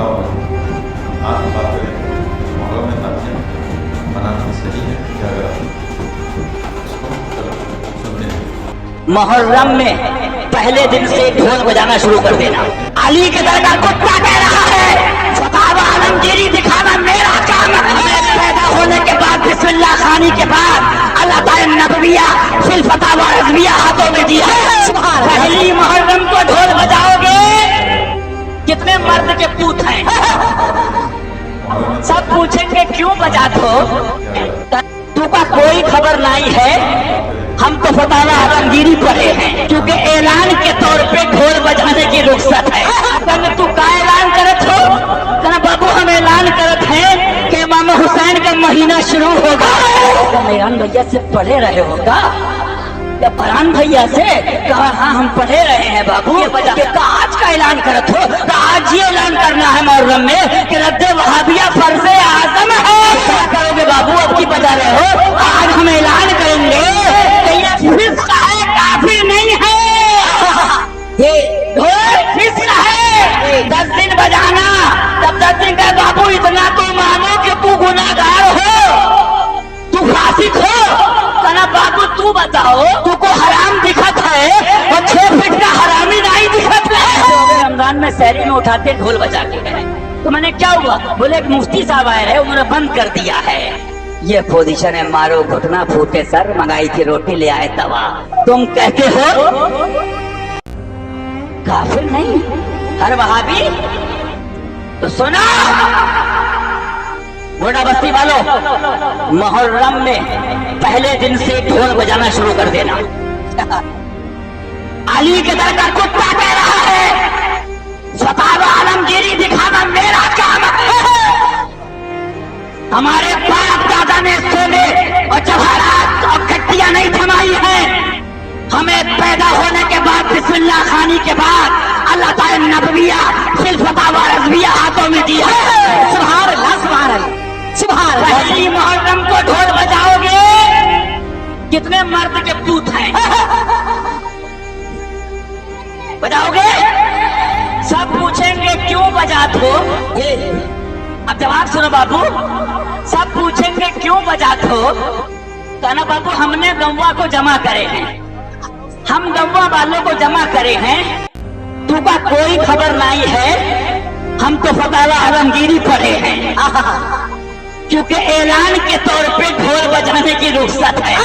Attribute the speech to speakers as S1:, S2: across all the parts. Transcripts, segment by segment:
S1: बताओ आज बात करें मुहर्रम में ताज़िया मनाना सही है क्या गलत? चलो सुनते हैं।
S2: मुहर्रम में पहले दिन से ढोल बजाना शुरू कर देना। अली के दर का कुत्ता कह रहा है फतावा आलमगीरी दिखाना मेरा काम है। पैदा होने के बाद बिस्मिल्लाह खानी के बाद अल्लाह ताला नबविया फिल फतावा रज़विया हाथों में दिया। पहली मुहर्रम को ढोल बजाओगे कितने मर्द के पूत हैं? सब पूछेंगे क्यों बजाते हो? तू का कोई खबर नहीं है। हम तो फतावा आलमगीरी पढ़े हैं क्योंकि ऐलान के तौर पे ढोल बजाने की रुख्सत है। अगर तू का ऐलान करत हो कहना बाबू हम ऐलान करत हैं कि इमाम हुसैन का महीना शुरू होगा। मेरान भैया से पढ़े रहे होगा या फरहान भैया से कहा हाँ हम पढ़े रहे हैं बाबू कि आज का ऐलान करत हो तो आज ये ऐलान करना है मुहर्रम में कि रद्द वहाबिया फर्ज़े आज़म है। क्या करोगे बाबू अब की बजा रहे हो? आज हम ऐलान करेंगे कि ये फिस्क है काफिर नहीं है। ये ढोल फिस्क है 10 दिन बजाना तब 10 दिन का बाबू इतना तो मानो कि तू गुनाहगार हो तू फासिक हो। कहना बाबू तू बताओ तुमको हराम दिखत है और 6 फीट का हरामी नहीं दिखत है। रमजान में शहरी में उठाते ढोल बजा के गए तो मैंने क्या हुआ? बोले एक मुफ्ती साहब आए हैं उन्होंने बंद कर दिया है। ये पोजीशन है मारो घुटना फूटे सर मंगाई थी रोटी ले आए तवा। तुम कहते हो काफिर नहीं हर वहाबी तो सुना घोड़ा बस्ती वालों मुहर्रम में पहले दिन से ढोल बजाना शुरू कर देना। अली के दर का कुत्ता कह रहा है फतावा आलमगीरी दिखाना मेरा काम है। हमारे बाप दादा ने सोने और जवाहरात और गट्टियां नहीं थमाई हैं। हमें पैदा होने के बाद बिस्मिल्लाह खानी के बाद अल्लाह ताला नबविया फिल फतावा रज़विया हाथों में दी है। सुभान अल्लाह सुभान अल्लाह सुभान अल्लाह। पहली मुहर्रम को ढोल बजाओगे कितने मर्द के पूत हैं? बजाओगे? सब पूछेंगे क्यों बजाते हो? अब जवाब सुनो बाबू। सब पूछेंगे क्यों बजाते हो? कहना बाबू हमने गौवा को जमा करे हैं। हम गौवा वालों को जमा करे हैं। तू का कोई खबर नहीं है। हम तो फतावा आलमगीरी पढ़े हैं क्योंकि ऐलान के तौर पे ढोल बजाने की रुख्सत है।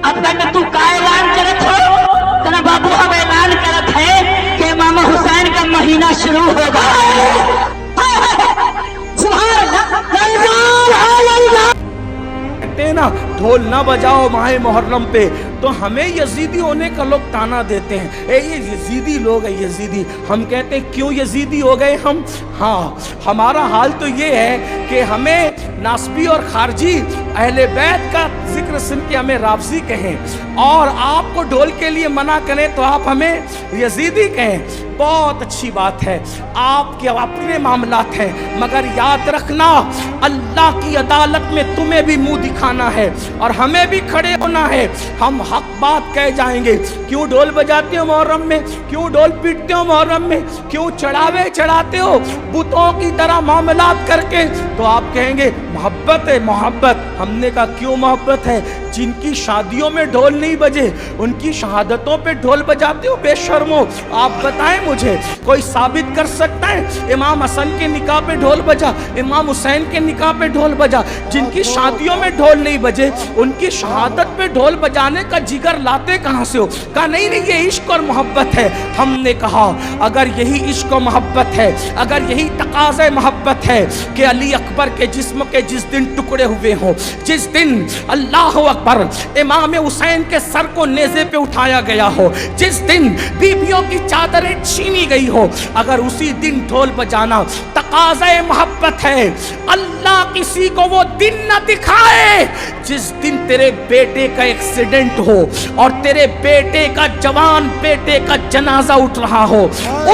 S2: अब तक तू का ऐलान करत हो? कहना बाबू हम ऐलान करत है कि इमाम हुसैन का महीना शुरू होगा।
S3: कहते हैं ना ढोल ना बजाओ माहे मुहर्रम पे तो हमें यजीदी होने का लोग ताना देते हैं। ये यजीदी लोग हैं यजीदी। हम कहते हैं क्यों यजीदी हो गए हम? हाँ हमारा हाल तो ये है कि हमें नासबी और खारजी अहले बैत का जिक्र सुन के हमें राफजी कहें और आपको ढोल के लिए मना करें तो आप हमें यजीदी कहें। बहुत अच्छी बात है आपके अपने मामलात हैं मगर याद रखना अल्लाह की अदालत में तुम्हें भी मुंह दिखाना है और हमें भी खड़े होना है। हम हक बात कह जाएंगे। क्यों ढोल बजाते हो मुहर्रम में? क्यों ढोल पीटते हो मुहर्रम में? क्यों चढ़ावे चढ़ाते हो बुतों की तरह मामलात करके? तो आप कहेंगे मोहब्बत है मोहब्बत। हमने कहा क्यों मोहब्बत है? जिनकी शादियों में ढोल नहीं बजे उनकी शहादतों पे ढोल बजाते हो बेशर्मो। आप बताएं मुझे कोई साबित कर सकता है इमाम हसन के निकाह पे ढोल बजा इमाम हुसैन के निकाह पे ढोल बजा? जिनकी शादियों में ढोल नहीं बजे उनकी शहादत पे ढोल बजाने का जिगर लाते कहाँ से हो? कहा नहीं नहीं ये इश्क और मोहब्बत है। हमने कहा अगर यही इश्क और मोहब्बत है अगर यही तकाज़े मोहब्बत है कि अली अकबर के जिस्म के जिस दिन टुकड़े हुए हों जिस दिन अल्लाह अकबर इमाम हुसैन के सर को नेज़े पे उठाया गया हो जिस दिन बीबियों की चादरें छीनी गई हो अगर उसी दिन ढोल बजाना तकाज़े मोहब्बत है। अल्लाह किसी को वो दिन न दिखाए जिस दिन तेरे बेटे का एक्सीडेंट हो और तेरे बेटे का, जवान बेटे का जनाजा उठ रहा हो,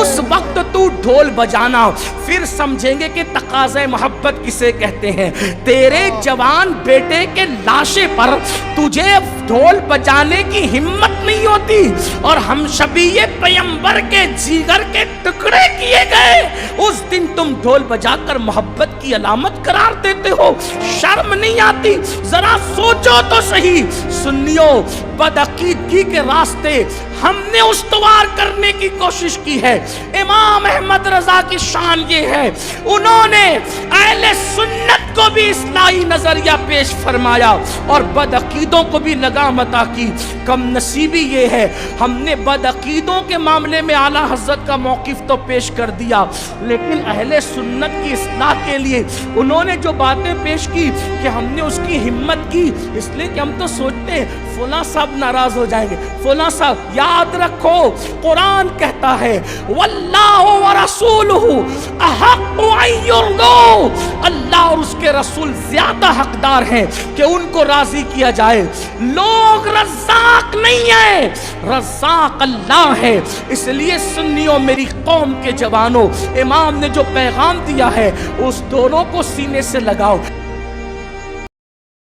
S3: उस वक्त तू ढोल बजाना, फिर समझेंगे कि तकाज़े मोहब्बत किसे कहते हैं। तेरे जवान बेटे के लाशे पर तुझे ढोल बजाने की हिम्मत नहीं होती और हम शबीए पैगंबर के जिगर के टुकड़े किए गए, उस दिन तुम ढोल बजाकर मोहब्बत की अलामत करार देते हो। शर्म नहीं आती? जरा सोचो तो सही। सुन्नियों, बदअकीदगी के रास्ते हमने उस्तवार करने की कोशिश की है। इमाम अहमद रजा की शान ये है, उन्होंने अहले सुन्नत को भी इस्लाही नजरिया पेश फरमाया और बदअकीदों को भी लगाम अता की। कम नसीबी ये है, हमने बदअकीदों के मामले में आला हजरत का मौकिफ तो पेश कर दिया, लेकिन अहले सुन्नत की इस्लाह के लिए उन्होंने जो बातें पेश की कि हमने उसकी हिम्मत की, इसलिए कि हम तो सोचते हैं फला साहब नाराज हो जाएंगे, फला साहब। याद रखो, कुरान कहता है वल्लाहु व रसूलुहु अहक्कु अन युर्दू, अल्लाह और उसके रसूल ज्यादा हकदार हैं कि उनको राजी किया जाए। लोग रज़्ज़ाक नहीं है, रज़्ज़ाक अल्लाह है। इसलिए सुन्नियों, मेरी कौम के जवानों, इमाम ने जो पैगाम दिया है उस दोनों को सीने से लगाओ।